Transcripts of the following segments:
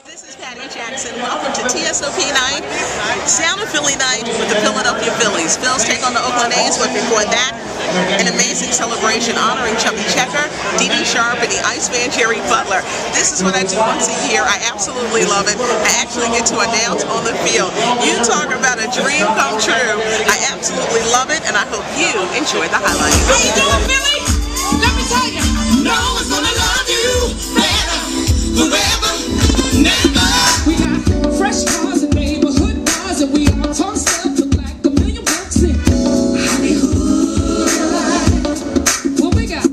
This is Patty Jackson. Welcome to TSOP night, Sound of Philly night with the Philadelphia Phillies. Phils take on the Oakland A's, but before that, an amazing celebration honoring Chubby Checker, Dee Sharp, and the Iceman Jerry Butler. This is what I do once a year. I absolutely love it. I actually get to announce on the field. You talk about a dream come true. I absolutely love it, and I hope you enjoy the highlights. How you doing, Philly? Let me tell you, no one's gonna love you better, forever, never. We got fresh cars and neighborhood bars, and we all talk stuff like $1 million in Hollywood. What we got?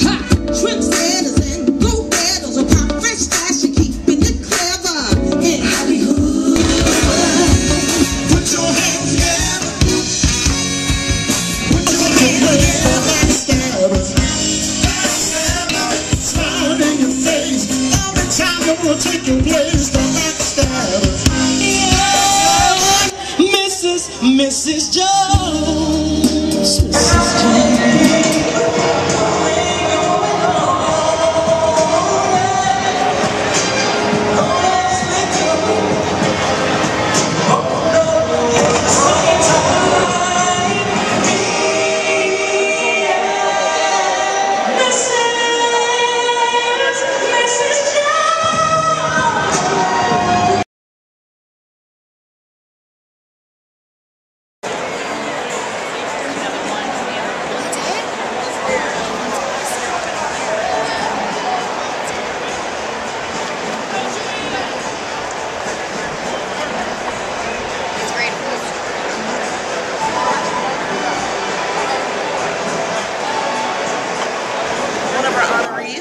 Hot trips, setters, and blue pedals, a pop fresh fashion, keeping it clever in Hollywood. Put your hands together. Put your hands together. We'll take your place to backstab. Yeah, Mrs. Jones. Mrs. Jones.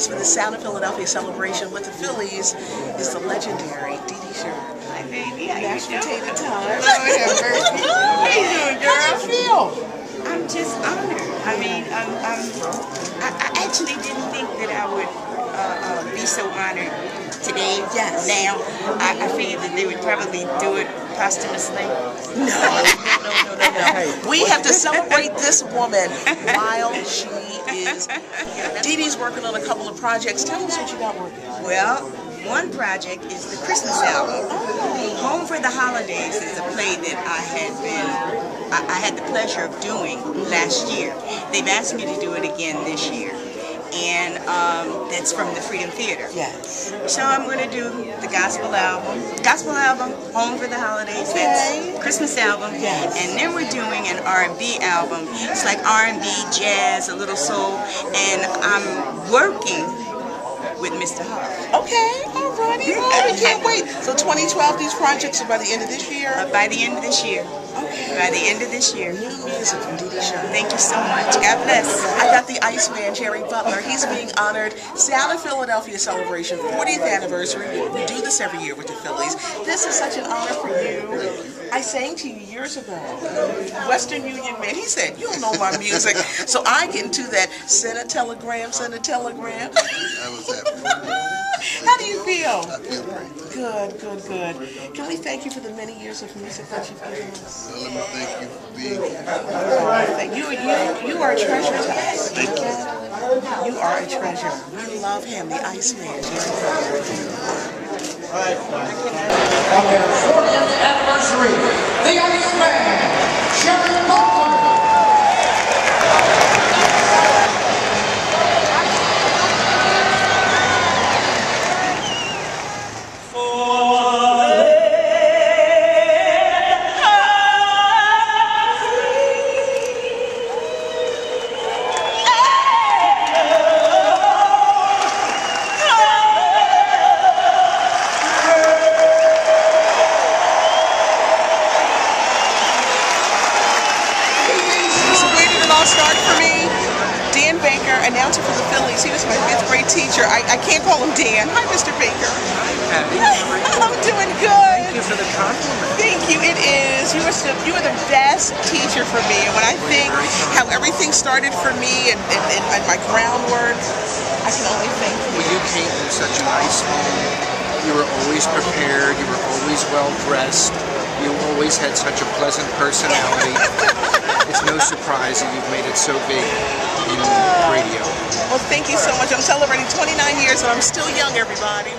For the Sound of Philadelphia celebration with the Phillies is the legendary Dee Sharp. Hi, baby. How Mashed you doing? potato time. Lord have mercy. How you doing, girl? How do you feel? I'm just honored. I mean, I actually didn't think that I would be so honored today. Yes. Now, I figured that they would probably do it posthumously. No. We have to celebrate this woman while she is. Dee Dee's working on a couple of projects. Tell us what you got working on. Well, one project is the Christmas album. Home for the Holidays is a play that I had the pleasure of doing last year. They've asked me to do it again this year. And that's from the Freedom Theater. Yes. So I'm going to do the gospel album, Home for the Holidays, okay. That's Christmas album, yes. And then we're doing an R&B album. It's like R&B, jazz, a little soul, and I'm working with Mr. Hart. Okay, all righty. Oh, we can't wait. So 2012, these projects are by the end of this year? By the end of this year. Okay. By the end of this year. New music from Dee Sharp. Thank you so much. God bless. I got the Iceman, Jerry Butler. He's being honored. Sound of Philadelphia celebration, 40th anniversary. We do this every year with the Phillies. This is such an honor for you. I sang to you years ago. Western Union man, he said, you don't know my music. So I get into that, send a telegram. I was happy. How do you feel? I feel great. Good. Can we thank you for the many years of music that you've given us? Well, let me thank you for being here. You are a treasure to us. Thank you. You are a treasure. We love him, the Iceman, Jerry Butler. On their 40th anniversary, the Iceman, Jerry Butler. Announcer for the Phillies. He was my 5th grade teacher. I can't call him Dan. Hi, Mr. Baker. Hi, Patty. I'm doing good. Thank you for the compliment. Thank you. It is. You are the best teacher for me. And when I think how everything started for me and my groundwork, I can only thank you. Well, you came from such a nice home. You were always prepared. You were always well dressed. You always had such a pleasant personality. It's no surprise that you've made it so big in radio. Well, thank you so much. I'm celebrating 29 years and I'm still young, everybody.